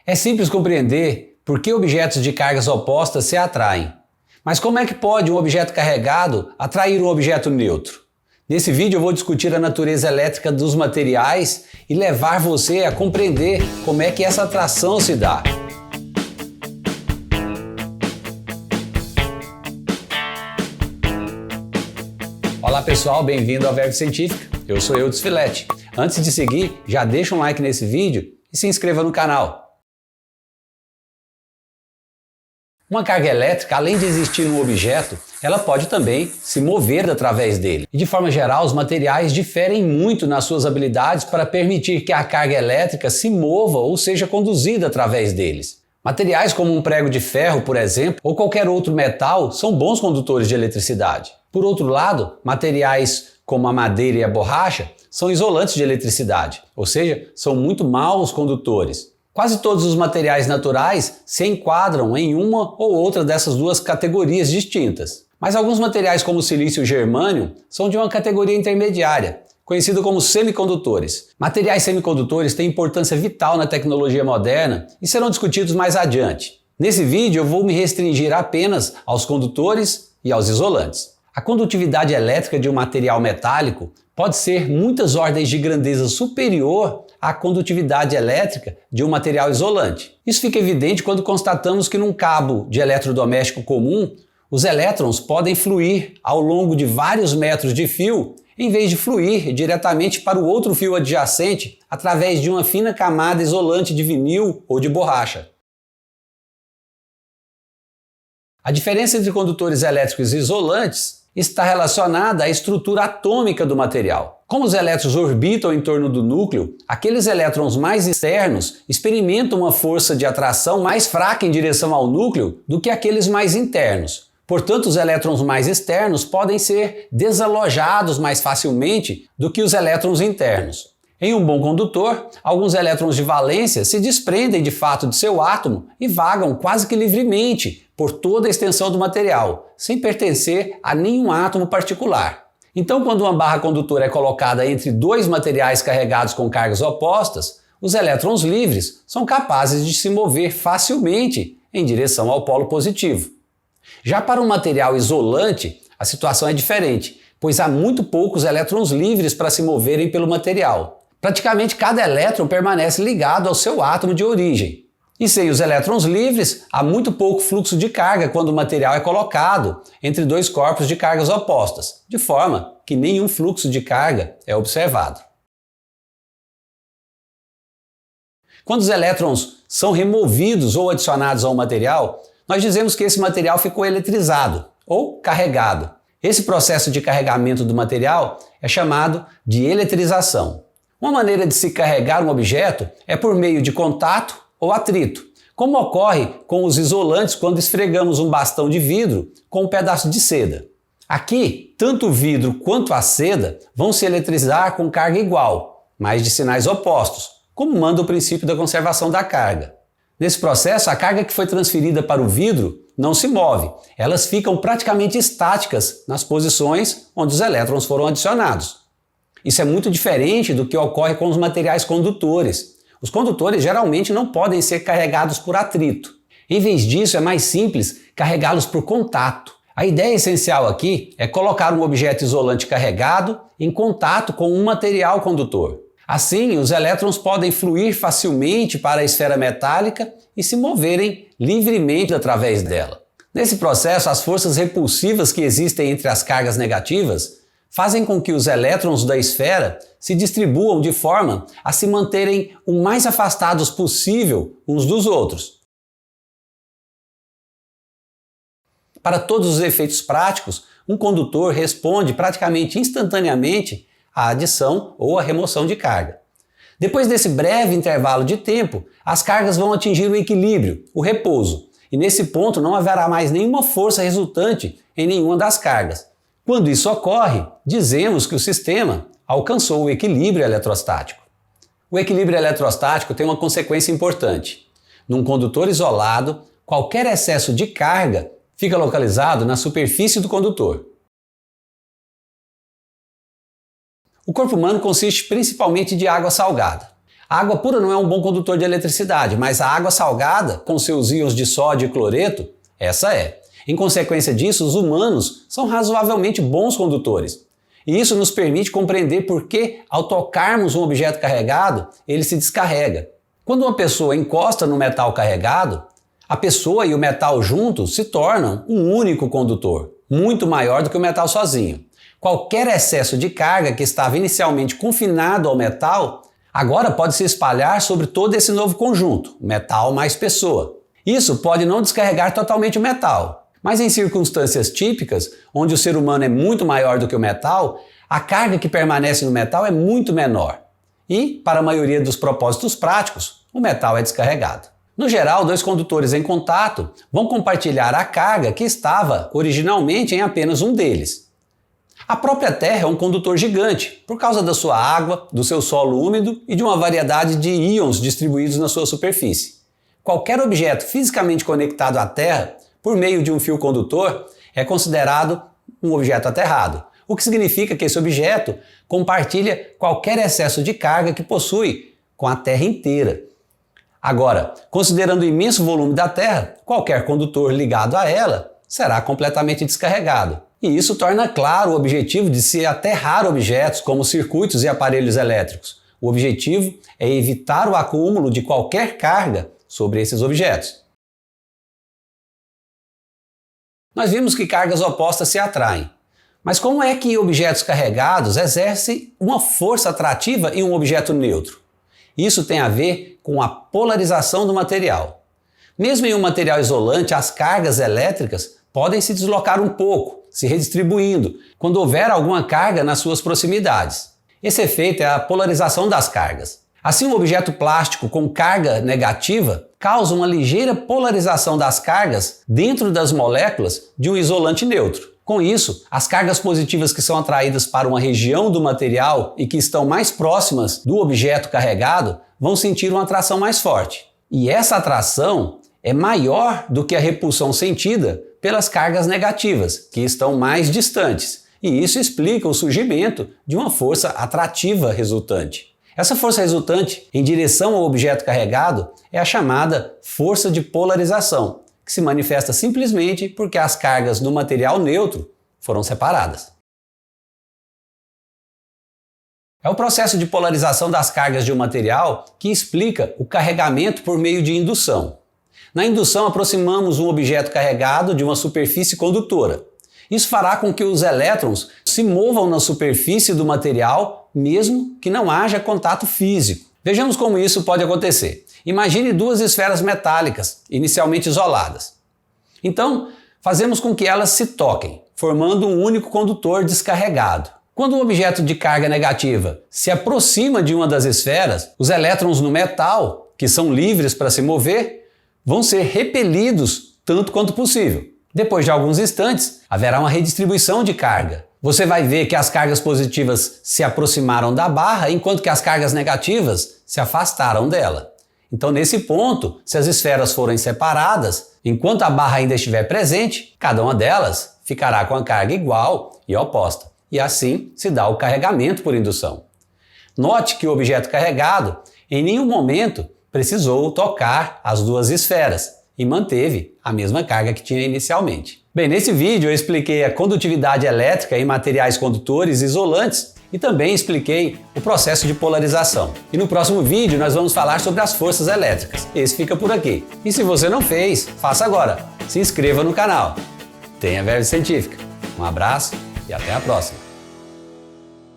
É simples compreender por que objetos de cargas opostas se atraem. Mas como é que pode um objeto carregado atrair um objeto neutro? Nesse vídeo eu vou discutir a natureza elétrica dos materiais e levar você a compreender como é que essa atração se dá. Olá pessoal, bem-vindo ao Verve Científica. Eu sou Eudes Filete. Antes de seguir, já deixa um like nesse vídeo e se inscreva no canal. Uma carga elétrica, além de existir um objeto, ela pode também se mover através dele. E de forma geral, os materiais diferem muito nas suas habilidades para permitir que a carga elétrica se mova ou seja conduzida através deles. Materiais como um prego de ferro, por exemplo, ou qualquer outro metal, são bons condutores de eletricidade. Por outro lado, materiais como a madeira e a borracha são isolantes de eletricidade, ou seja, são muito maus condutores. Quase todos os materiais naturais se enquadram em uma ou outra dessas duas categorias distintas. Mas alguns materiais como o silício e o germânio são de uma categoria intermediária, conhecida como semicondutores. Materiais semicondutores têm importância vital na tecnologia moderna e serão discutidos mais adiante. Nesse vídeo eu vou me restringir apenas aos condutores e aos isolantes. A condutividade elétrica de um material metálico pode ser muitas ordens de grandeza superior à condutividade elétrica de um material isolante. Isso fica evidente quando constatamos que num cabo de eletrodoméstico comum, os elétrons podem fluir ao longo de vários metros de fio, em vez de fluir diretamente para o outro fio adjacente através de uma fina camada isolante de vinil ou de borracha. A diferença entre condutores elétricos e isolantes está relacionada à estrutura atômica do material. Como os elétrons orbitam em torno do núcleo, aqueles elétrons mais externos experimentam uma força de atração mais fraca em direção ao núcleo do que aqueles mais internos. Portanto, os elétrons mais externos podem ser desalojados mais facilmente do que os elétrons internos. Em um bom condutor, alguns elétrons de valência se desprendem de fato de seu átomo e vagam quase que livremente por toda a extensão do material, sem pertencer a nenhum átomo particular. Então, quando uma barra condutora é colocada entre dois materiais carregados com cargas opostas, os elétrons livres são capazes de se mover facilmente em direção ao polo positivo. Já para um material isolante, a situação é diferente, pois há muito poucos elétrons livres para se moverem pelo material. Praticamente cada elétron permanece ligado ao seu átomo de origem. E sem os elétrons livres, há muito pouco fluxo de carga quando o material é colocado entre dois corpos de cargas opostas, de forma que nenhum fluxo de carga é observado. Quando os elétrons são removidos ou adicionados a um material, nós dizemos que esse material ficou eletrizado ou carregado. Esse processo de carregamento do material é chamado de eletrização. Uma maneira de se carregar um objeto é por meio de contato ou atrito, como ocorre com os isolantes quando esfregamos um bastão de vidro com um pedaço de seda. Aqui, tanto o vidro quanto a seda vão se eletrizar com carga igual, mas de sinais opostos, como manda o princípio da conservação da carga. Nesse processo, a carga que foi transferida para o vidro não se move, elas ficam praticamente estáticas nas posições onde os elétrons foram adicionados. Isso é muito diferente do que ocorre com os materiais condutores. Os condutores geralmente não podem ser carregados por atrito. Em vez disso, é mais simples carregá-los por contato. A ideia essencial aqui é colocar um objeto isolante carregado em contato com um material condutor. Assim, os elétrons podem fluir facilmente para a esfera metálica e se moverem livremente através dela. Nesse processo, as forças repulsivas que existem entre as cargas negativas fazem com que os elétrons da esfera se distribuam de forma a se manterem o mais afastados possível uns dos outros. Para todos os efeitos práticos, um condutor responde praticamente instantaneamente à adição ou à remoção de carga. Depois desse breve intervalo de tempo, as cargas vão atingir o equilíbrio, o repouso, e nesse ponto não haverá mais nenhuma força resultante em nenhuma das cargas. Quando isso ocorre, dizemos que o sistema alcançou o equilíbrio eletrostático. O equilíbrio eletrostático tem uma consequência importante. Num condutor isolado, qualquer excesso de carga fica localizado na superfície do condutor. O corpo humano consiste principalmente de água salgada. A água pura não é um bom condutor de eletricidade, mas a água salgada, com seus íons de sódio e cloreto, essa é. Em consequência disso, os humanos são razoavelmente bons condutores. E isso nos permite compreender por que, ao tocarmos um objeto carregado, ele se descarrega. Quando uma pessoa encosta no metal carregado, a pessoa e o metal juntos se tornam um único condutor, muito maior do que o metal sozinho. Qualquer excesso de carga que estava inicialmente confinado ao metal, agora pode se espalhar sobre todo esse novo conjunto, metal mais pessoa. Isso pode não descarregar totalmente o metal, mas em circunstâncias típicas, onde o ser humano é muito maior do que o metal, a carga que permanece no metal é muito menor. E, para a maioria dos propósitos práticos, o metal é descarregado. No geral, dois condutores em contato vão compartilhar a carga que estava originalmente em apenas um deles. A própria Terra é um condutor gigante, por causa da sua água, do seu solo úmido e de uma variedade de íons distribuídos na sua superfície. Qualquer objeto fisicamente conectado à Terra, por meio de um fio condutor, é considerado um objeto aterrado, o que significa que esse objeto compartilha qualquer excesso de carga que possui com a Terra inteira. Agora, considerando o imenso volume da Terra, qualquer condutor ligado a ela será completamente descarregado. E isso torna claro o objetivo de se aterrar objetos como circuitos e aparelhos elétricos. O objetivo é evitar o acúmulo de qualquer carga sobre esses objetos. Nós vimos que cargas opostas se atraem. Mas como é que objetos carregados exercem uma força atrativa em um objeto neutro? Isso tem a ver com a polarização do material. Mesmo em um material isolante, as cargas elétricas podem se deslocar um pouco, se redistribuindo, quando houver alguma carga nas suas proximidades. Esse efeito é a polarização das cargas. Assim, um objeto plástico com carga negativa causa uma ligeira polarização das cargas dentro das moléculas de um isolante neutro. Com isso, as cargas positivas que são atraídas para uma região do material e que estão mais próximas do objeto carregado vão sentir uma atração mais forte. E essa atração é maior do que a repulsão sentida pelas cargas negativas, que estão mais distantes. E isso explica o surgimento de uma força atrativa resultante. Essa força resultante em direção ao objeto carregado é a chamada força de polarização, que se manifesta simplesmente porque as cargas no material neutro foram separadas. É o processo de polarização das cargas de um material que explica o carregamento por meio de indução. Na indução, aproximamos um objeto carregado de uma superfície condutora. Isso fará com que os elétrons se movam na superfície do material, mesmo que não haja contato físico. Vejamos como isso pode acontecer. Imagine duas esferas metálicas, inicialmente isoladas. Então, fazemos com que elas se toquem, formando um único condutor descarregado. Quando um objeto de carga negativa se aproxima de uma das esferas, os elétrons no metal, que são livres para se mover, vão ser repelidos tanto quanto possível. Depois de alguns instantes, haverá uma redistribuição de carga. Você vai ver que as cargas positivas se aproximaram da barra, enquanto que as cargas negativas se afastaram dela. Então, nesse ponto, se as esferas forem separadas, enquanto a barra ainda estiver presente, cada uma delas ficará com a carga igual e oposta. E assim se dá o carregamento por indução. Note que o objeto carregado, em nenhum momento, precisou tocar as duas esferas e manteve a mesma carga que tinha inicialmente. Bem, nesse vídeo eu expliquei a condutividade elétrica em materiais condutores isolantes e também expliquei o processo de polarização. E no próximo vídeo nós vamos falar sobre as forças elétricas. Esse fica por aqui. E se você não fez, faça agora. Se inscreva no canal. Tenha Verve Científica. Um abraço e até a próxima.